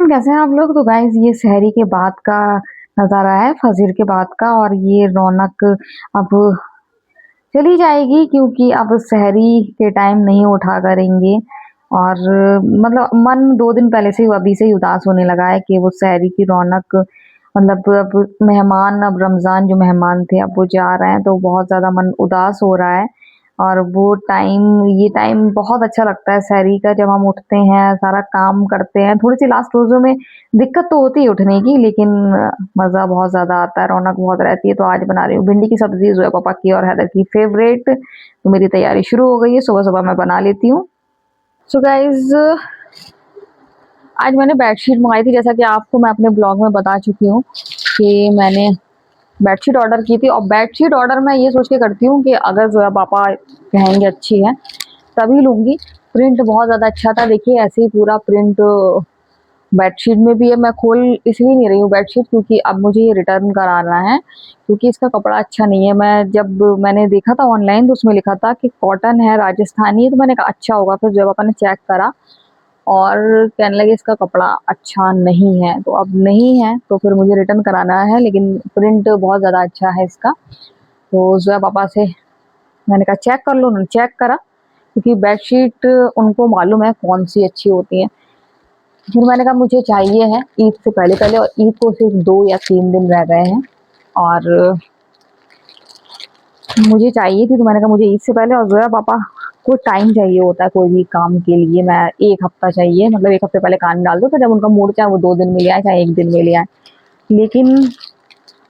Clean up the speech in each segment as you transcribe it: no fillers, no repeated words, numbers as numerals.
कैसे हैं आप लोग? तो गाइस ये सहरी के बाद का नज़ारा है, फजर के बाद का। और ये रौनक अब चली जाएगी क्योंकि अब सहरी के टाइम नहीं उठा करेंगे। और मतलब मन 2 दिन पहले से ही अभी से ही उदास होने लगा है कि वो सहरी की रौनक मतलब अब मेहमान, अब रमज़ान जो मेहमान थे अब वो जा रहे हैं तो बहुत ज़्यादा मन उदास हो रहा है। और वो टाइम, ये टाइम बहुत अच्छा लगता है सहरी का, जब हम उठते हैं, सारा काम करते हैं। थोड़ी-सी लास्ट रोज़ों में दिक्कत तो होती है उठने की, लेकिन मज़ा बहुत ज़्यादा आता है, रौनक बहुत रहती है। तो आज बना रही हूँ भिंडी की सब्ज़ी, ज़ोया पापा की और हैदर की फ़ेवरेट। तो मेरी तैयारी शुरू हो गई है, सुबह-सुबह मैं बना लेती हूँ। सो गाइज़, आज मैंने बेडशीट मँगाई थी, जैसा कि आपको मैं अपने ब्लॉग में बता चुकी हूँ कि मैंने बेडशीट ऑर्डर की थी। और बेडशीट ऑर्डर मैं ये सोच के करती हूँ कि अगर ज़ोया पापा कहेंगे अच्छी है तभी लूँगी। प्रिंट बहुत ज़्यादा अच्छा था, देखिए ऐसे ही पूरा प्रिंट बेडशीट में भी है। मैं खोल इसलिए नहीं रही हूँ बेडशीट क्योंकि अब मुझे ये रिटर्न कराना है क्योंकि इसका कपड़ा अच्छा नहीं है। मैंने देखा था ऑनलाइन तो उसमें लिखा था कि कॉटन है, राजस्थानी है, तो मैंने कहा अच्छा होगा। फिर जब अपन ने चेक करा और कहने लगे इसका कपड़ा अच्छा नहीं है, तो अब नहीं है तो फिर मुझे रिटर्न कराना है। लेकिन प्रिंट बहुत ज़्यादा अच्छा है इसका। तो ज़ोया पापा से मैंने कहा चेक कर लो, उन्होंने चेक करा क्योंकि बेडशीट उनको मालूम है कौन-सी अच्छी होती है। फिर मैंने कहा मुझे चाहिए है ईद से पहले-पहले, और ईद को सिर्फ 2 या 3 दिन रह गए हैं और मुझे चाहिए थी। तो मैंने कहा मुझे ईद से पहले, और ज़ोया पापा को टाइम चाहिए होता है कोई भी काम के लिए। मैं 1 हफ्ता चाहिए, मतलब 1 हफ्ते पहले कान डाल दो तो जब उनका मूड चाहे वो 2 दिन में ले आए, चाहे 1 दिन में ले आए। लेकिन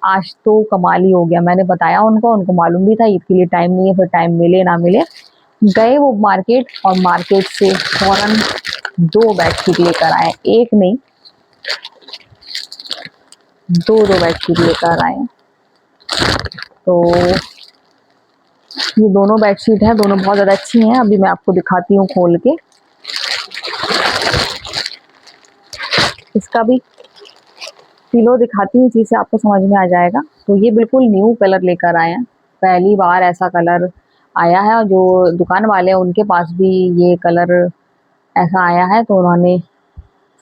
आज तो कमाल ही हो गया। मैंने बताया उनको मालूम भी था ईद के लिए टाइम नहीं है, फिर टाइम मिले ना मिले, गए वो मार्केट और मार्केट से फ़ौरन 2 बेडशीट लेकर आए। 1 नहीं, 2-2 बेडशीट लेकर आए। तो ये दोनों बेडशीट हैं, दोनों बहुत ज़्यादा अच्छी हैं। अभी मैं आपको दिखाती हूँ खोल के। इसका भी पिलो दिखाती हूँ, इसी से आपको समझ में आ जाएगा। तो ये बिल्कुल न्यू कलर लेकर आए हैं, पहली बार ऐसा कलर आया है। और जो दुकान वाले हैं उनके पास भी ये कलर ऐसा आया है, तो उन्होंने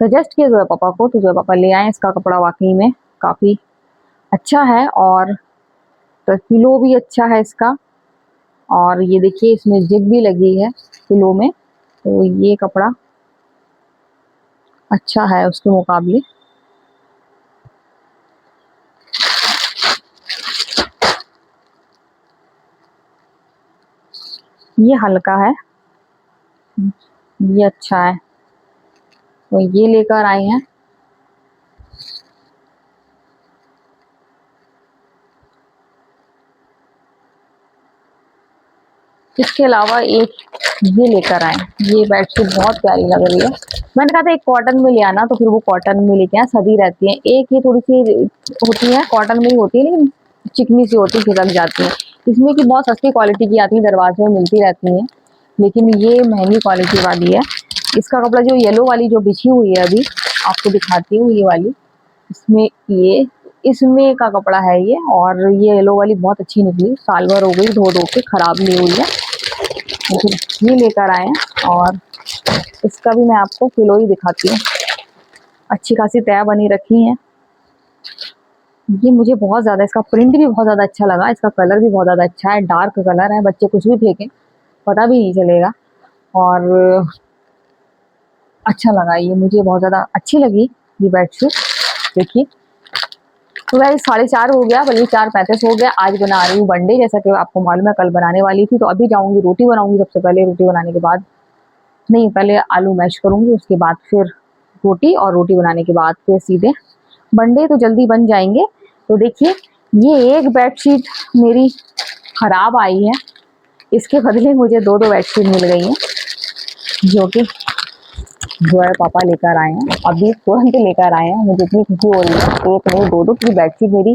सजेस्ट किया ज़ोया पापा को, तो ज़ोया पापा ले आए। इसका कपड़ा वाक़ई में काफ़ी अच्छा है और तो पिलो भी अच्छा है इसका। और ये देखिए इसमें जिप भी लगी है पिलो में, तो ये कपड़ा अच्छा है उसके मुकाबले। ये हल्का है, ये अच्छा है, तो ये लेकर आए हैं। इसके अलावा एक ये लेकर आए, ये बेडशीट बहुत प्यारी लग रही है। मैंने कहा था एक कॉटन में ले आना, तो फिर वो कॉटन में लेके आए, सदी रहती है। एक ये थोड़ी-सी होती है, कॉटन में ही होती है लेकिन चिकनी सी होती है, खिसक जाती है। इसमें की बहुत सस्ती क्वालिटी की आती है, दरवाज़े में मिलती रहती हैं, लेकिन ये महँगी क्वालिटी वाली है। इसका कपड़ा जो येलो वाली जो बिछी हुई है अभी, आपको दिखाती हूँ ये वाली, इसमें ये इसमें का कपड़ा है ये। और ये येलो वाली बहुत अच्छी निकली, साल भर हो गई धो-धो के, खराब नहीं हुई है। तो फिर ये लेकर आए हैं और इसका भी मैं आपको पिलो ही दिखाती हूँ। अच्छी खासी तह बनी रखी है। ये मुझे बहुत ज़्यादा, इसका प्रिंट भी बहुत ज़्यादा अच्छा लगा, इसका कलर भी बहुत ज़्यादा अच्छा है, डार्क कलर है, बच्चे कुछ भी फेंकें पता भी नहीं चलेगा। और अच्छा लगा, ये मुझे बहुत ज़्यादा अच्छी लगी ये बेडशीट। देखिए तो गाइस 4:30 हो गया, बल्कि 4:35 हो गया। आज बना रही हूँ बंडे, जैसा कि आपको मालूम है कल बनाने वाली थी। तो अभी जाऊँगी रोटी बनाऊँगी सबसे पहले, रोटी बनाने के बाद नहीं, पहले आलू मैश करूँगी, उसके बाद फिर रोटी, और रोटी बनाने के बाद फिर सीधे बंडे, तो जल्दी बन जाएँगे। तो देखिए ये एक बेडशीट मेरी खराब आई है, इसके बदले मुझे 2-2 बेडशीट मिल गई हैं, जो कि ज़ोया पापा लेकर आए हैं, अभी तुरंत लेकर आए हैं। मुझे इतनी खुशी हो रही है, 1 नहीं 2-2, क्योंकि बेडशीट मेरी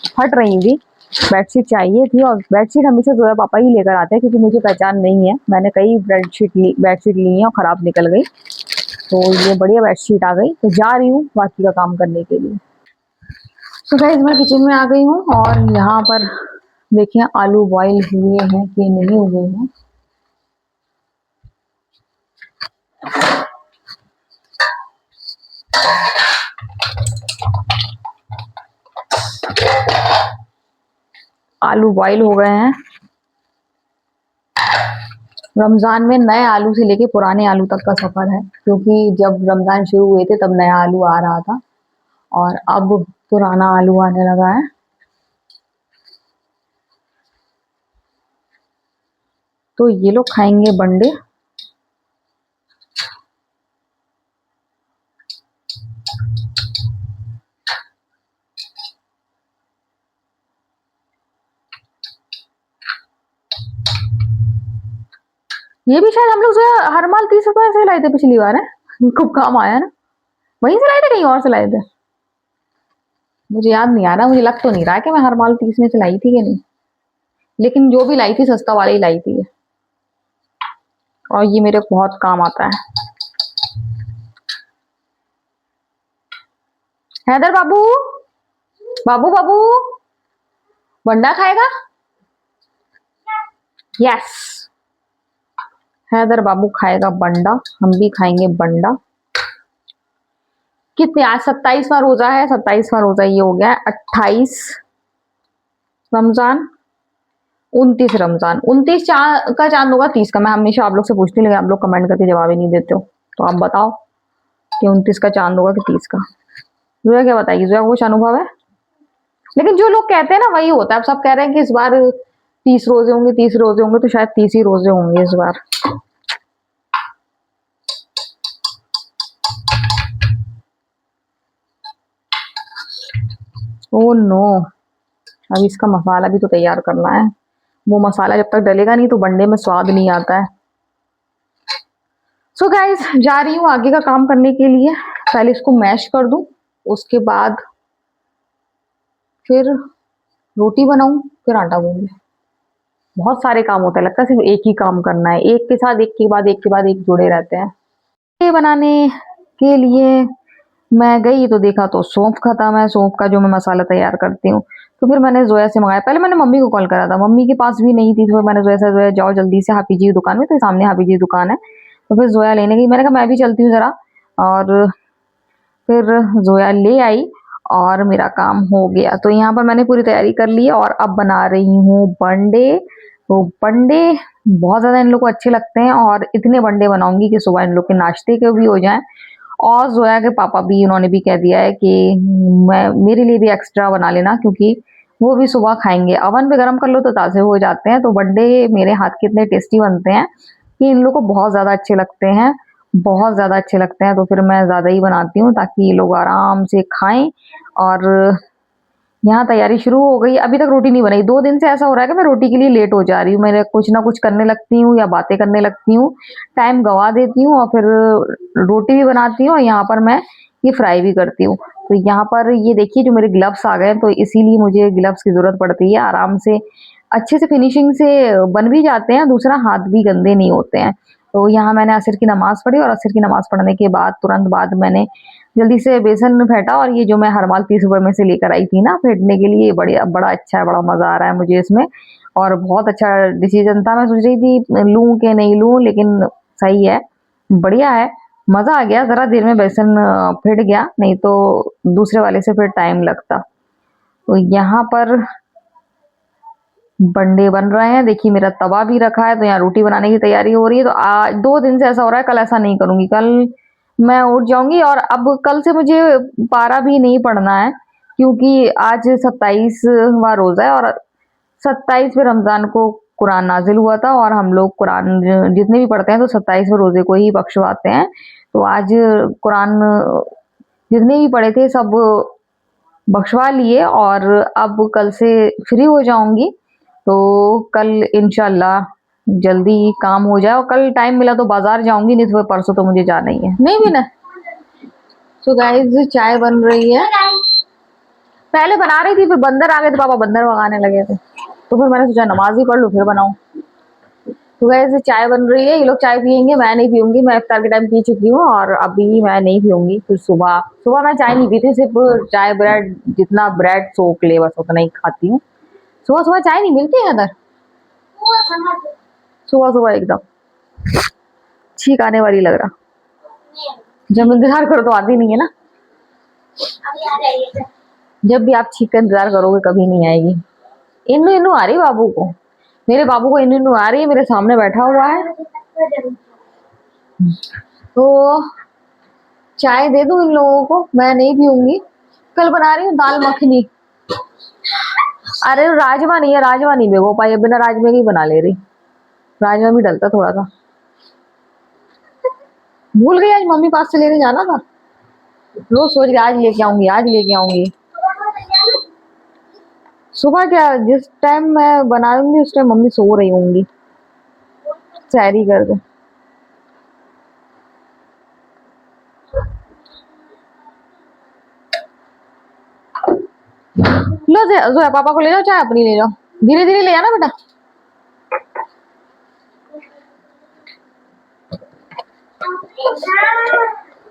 फट रही थी। बेडशीट चाहिए थी और बेडशीट हमेशा ज़ोया पापा ही लेकर आते हैं क्योंकि मुझे पहचान नहीं है। मैंने कई बेडशीट ली हैं और ख़राब निकल गई। तो ये बढ़िया बेडशीट आ गई, तो जा रही हूँ बाकी का काम करने के लिए। तो गाइस मैं किचन में आ गई हूँ और यहाँ पर देखिए आलू बॉईल हुए हैं कि नहीं हुए हैं। आलू बॉईल हो गए हैं। रमजान में नए आलू से लेके पुराने आलू तक का सफर है, क्योंकि जब रमजान शुरू हुए थे तब नया आलू आ रहा था और अब पुराना आलू आने लगा है। तो ये लोग खाएंगे बंडे। ये भी शायद हम लोग जो है हर माल 30 रुपए से लाए थे पिछली बार, है खूब काम आया ना। वहीं से लाए थे कहीं और से लाए थे, मुझे याद नहीं आ रहा। मुझे लग तो नहीं रहा कि मैं हर माल 30 में से लाई थी कि नहीं, लेकिन जो भी लाई थी सस्ता वाला ही लाई थी। और ये मेरे बहुत काम आता है। हैदर बाबू, बाबू बाबू बंडा खाएगा? यस, हैदर बाबू खाएगा बंडा, हम भी खाएंगे बंडा। कितने आज 27वां रोजा है, 27वां रोजा ये हो गया है। 28 रमजान, 29 रमजान, 29 का चांद होगा, 30 का। मैं हमेशा आप लोग से पूछती हूँ, आप लोग कमेंट करके जवाब ही नहीं देते हो, तो आप बताओ कि 29 का चांद होगा कि 30 का। जुआ क्या बताएगी, जुआ को कुछ अनुभव है? लेकिन जो लोग कहते हैं ना वही होता है। अब सब कह रहे हैं कि इस बार 30 रोजे होंगे, 30 रोजे होंगे, तो शायद 30 ही रोजे होंगे इस बार। ओ नो, अब इसका मसाला भी तो तैयार करना है। वो मसाला जब तक डलेगा नहीं तो बंडे में स्वाद नहीं आता है। सो गाइज, जा रही हूँ आगे का काम करने के लिए। पहले इसको मैश कर दूं, उसके बाद फिर रोटी बनाऊं, फिर आटा गूंदूं। बहुत सारे काम होते हैं, लगता है सिर्फ एक ही काम करना है, एक के साथ एक के बाद एक के बाद एक जुड़े रहते हैं। ये बनाने के लिए मैं गई तो देखा तो सौंफ खत्म है, सौंफ का जो मैं मसाला तैयार करती हूँ। तो फिर मैंने जोया से मंगाया। पहले मैंने मम्मी को कॉल करा था, मम्मी के पास भी नहीं थी, तो फिर मैंने जोया से, जोया जाओ जल्दी से हाफी जी दुकान में, तो सामने हाफी जी दुकान है। तो फिर जोया लेने गई, मैंने कहा मैं भी चलती हूँ जरा, और फिर जोया ले आई और मेरा काम हो गया। तो यहाँ पर मैंने पूरी तैयारी कर ली है और अब बना रही हूँ बंडे। तो बंडे बहुत ज़्यादा इन लोग को अच्छे लगते हैं और इतने बंडे बनाऊंगी कि सुबह इन लोग के नाश्ते के भी हो जाएं। और जोया के पापा भी, उन्होंने भी कह दिया है कि मैं मेरे लिए भी एक्स्ट्रा बना लेना, क्योंकि वो भी सुबह खाएंगे। अवन पे गर्म कर लो तो ताज़े हो जाते हैं। तो बंडे मेरे हाथ के इतने टेस्टी बनते हैं कि इन लोग को बहुत ज़्यादा अच्छे लगते हैं, बहुत ज़्यादा अच्छे लगते हैं। तो फिर मैं ज़्यादा ही बनाती हूँ ताकि ये लोग आराम से खाएं। और यहाँ तैयारी शुरू हो गई, अभी तक रोटी नहीं बनाई। 2 दिन से ऐसा हो रहा है कि मैं रोटी के लिए लेट हो जा रही हूँ। मैं कुछ ना कुछ करने लगती हूँ या बातें करने लगती हूँ, टाइम गवा देती हूँ और फिर रोटी भी बनाती हूँ और यहाँ पर मैं ये फ्राई भी करती हूँ। तो यहाँ पर ये देखिए जो मेरे ग्लव्स आ गए, तो इसीलिए मुझे ग्लव्स की जरूरत पड़ती है। आराम से अच्छे से फिनिशिंग से बन भी जाते हैं, दूसरा हाथ भी गंदे नहीं होते हैं। तो यहाँ मैंने असर की नमाज पढ़ी और असर की नमाज पढ़ने के बाद तुरंत बाद मैंने जल्दी से बेसन फेंटा। और ये जो मैं हर माल 30 रुपए में से लेकर आई थी ना फेंटने के लिए, बढ़िया, बड़ा अच्छा है, बड़ा मजा आ रहा है मुझे इसमें। और बहुत अच्छा डिसीजन था। मैं सोच रही थी लूं कि नहीं लूं, लेकिन सही है, बढ़िया है, मजा आ गया। जरा देर में बेसन फेंट गया, नहीं तो दूसरे वाले से फिर टाइम लगता। तो यहाँ पर बंडे बन रहे हैं। देखिए मेरा तवा भी रखा है, तो यहाँ रोटी बनाने की तैयारी हो रही है। तो आज 2 दिन से ऐसा हो रहा है, कल ऐसा नहीं करूंगी। कल मैं उठ जाऊंगी और अब कल से मुझे पारा भी नहीं पढ़ना है, क्योंकि आज 27वां रोजा है और 27वें रमजान को कुरान नाजिल हुआ था। और हम लोग कुरान जितने भी पढ़ते हैं तो 27वें रोजे को ही बख्शवाते हैं। तो आज कुरान जितने भी पढ़े थे सब बख्शवा लिए और अब कल से फ्री हो जाऊंगी। तो कल इंशाल्लाह जल्दी काम हो जाए, और कल टाइम मिला तो बाजार जाऊंगी, नहीं तो परसों तो मुझे जाना ही है। नहीं भी ना। सो गाइस, चाय बन रही है। पहले बना रही थी, फिर बंदर आ गए थे, पापा बंदर भगाने लगे थे, तो फिर मैंने सोचा नमाज ही पढ़ लूं फिर बनाऊं। तो गाइस चाय बन रही है, ये लोग चाय पियेंगे, मैं नहीं पीऊंगी। मैं इफ्तार के टाइम पी चुकी हूँ और अभी मैं नहीं पीऊंगी। फिर सुबह सुबह मैं चाय नहीं पीती, सिर्फ चाय ब्रेड, जितना ब्रेड सोख ले बस उतना ही खाती हूँ। सुबह सुबह चाय नहीं मिलती है इधर, सुबह सुबह एकदम छींक आने वाली लग रहा। जब इंतजार करो तो आती नहीं है ना। जब भी आप चीख का इंतजार करोगे कभी नहीं आएगी। इन्नू इन्नू आ रही है बाबू को, मेरे बाबू को इन्नू इन्नू आ रही है, मेरे सामने बैठा हुआ है। तो चाय दे दूं इन लोगों को, मैं नहीं पीऊंगी। कल बना रही हूँ दाल मखनी। अरे राजमा नहीं है, राजमा नहीं भिगो पाई, बिना राजमे की बना ले रही। राजमा भी डलता थोड़ा सा, भूल गई आज मम्मी पास से लेने जाना था। रोज सोच के आज लेके आऊंगी, आज लेके आऊंगी। सुबह क्या, जिस टाइम मैं बनाऊंगी उस टाइम मम्मी सो रही होंगी, सैरी कर दो। लो जोया पापा को ले जाओ, चाय अपनी ले जाओ, धीरे धीरे ले जाना बेटा।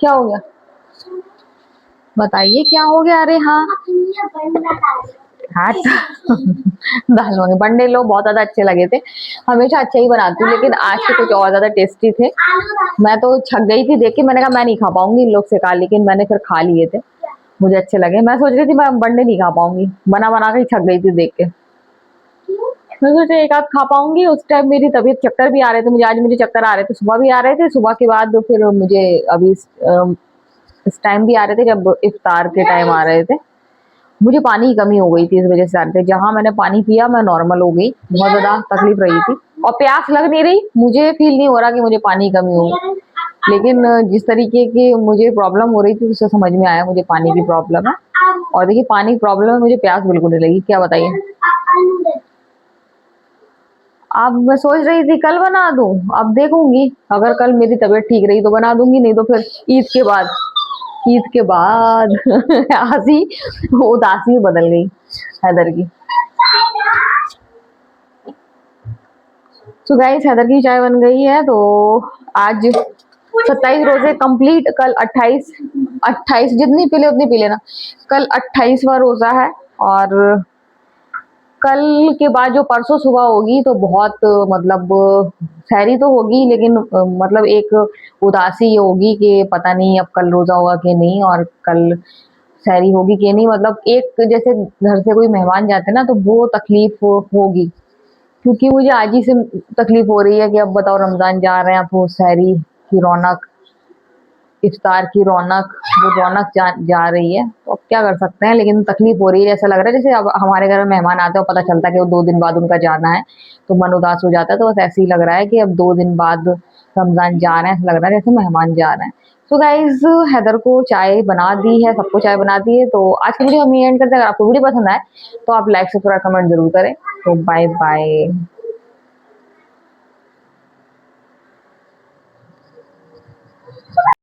क्या हो गया बताइए, क्या हो गया? अरे हाँ हाँ दाल मखनी बंडे लोग बहुत ज्यादा अच्छे लगे थे। हमेशा अच्छा ही बनाती हूँ, लेकिन आज के कुछ और ज्यादा टेस्टी थे। मैं तो छक गई थी देख के, मैंने कहा मैं नहीं खा पाऊंगी इन लोग से कहा, लेकिन मैंने फिर खा लिए थे, मुझे अच्छे लगे। मैं सोच रही थी मैं बंडे नहीं खा पाऊंगी, बना बना के ही छक गई थी देख के। मैं सोचा एक आध खा पाऊंगी। उस टाइम मेरी तबीयत, चक्कर भी आ रहे थे मुझे, आज मुझे चक्कर आ रहे थे, सुबह भी आ रहे थे, सुबह के बाद फिर मुझे अभी इस टाइम भी आ रहे थे जब इफ्तार के टाइम आ रहे थे। मुझे पानी की कमी हो गई थी, इस वजह से आ रहे थे। जहाँ मैंने पानी पिया मैं नॉर्मल हो गई, बहुत ज्यादा तकलीफ रही थी और प्यास लग नहीं रही, मुझे फील नहीं हो रहा कि मुझे पानी की कमी हो। लेकिन जिस तरीके की मुझे प्रॉब्लम हो रही थी उससे समझ में आया मुझे पानी की प्रॉब्लम है। और देखिए पानी की प्रॉब्लम है, मुझे प्यास बिल्कुल नहीं लगी, क्या बताइए। अब मैं सोच रही थी कल बना दूं, अब देखूंगी अगर कल मेरी तबीयत ठीक रही तो बना दूंगी, नहीं तो फिर ईद के बाद। ईद के बाद हंसी उदासी में बदल गई हैदर की। सो गाइस हैदर की चाय बन गई है। तो आज 27 रोजे कंप्लीट, कल 28, 28 जितनी पी ले उतनी पी लेना। कल 28वां रोजा है और कल के बाद जो परसों सुबह होगी तो बहुत मतलब सहरी तो होगी, लेकिन मतलब एक उदासी ये होगी कि पता नहीं अब कल रोजा होगा कि नहीं, और कल सहरी होगी कि नहीं। मतलब एक जैसे घर से कोई मेहमान जाते ना तो वो तकलीफ होगी, क्योंकि मुझे आज ही से तकलीफ हो रही है कि अब बताओ रमजान जा रहे हैं, अब वो सहरी की रौनक, इफ्तार की रौनक, वो रौनक जा रही है, तो अब क्या कर सकते हैं। लेकिन तकलीफ हो रही है, ऐसा लग रहा है जैसे अब हमारे घर में मेहमान आते हैं और पता चलता है कि वो 2 दिन बाद उनका जाना है तो मन उदास हो जाता है। तो बस ऐसे ही लग रहा है कि अब 2 दिन बाद रमजान जा रहे हैं, ऐसा लग रहा है जैसे मेहमान जा रहे हैं। तो गाइज हैदर को चाय बना दी है, सबको चाय बना दी है। तो आज की वीडियो हम एंड करते हैं। अगर आपको वीडियो पसंद आए तो आप लाइक सब्सक्राइब कमेंट जरूर करें। तो बाय बाय।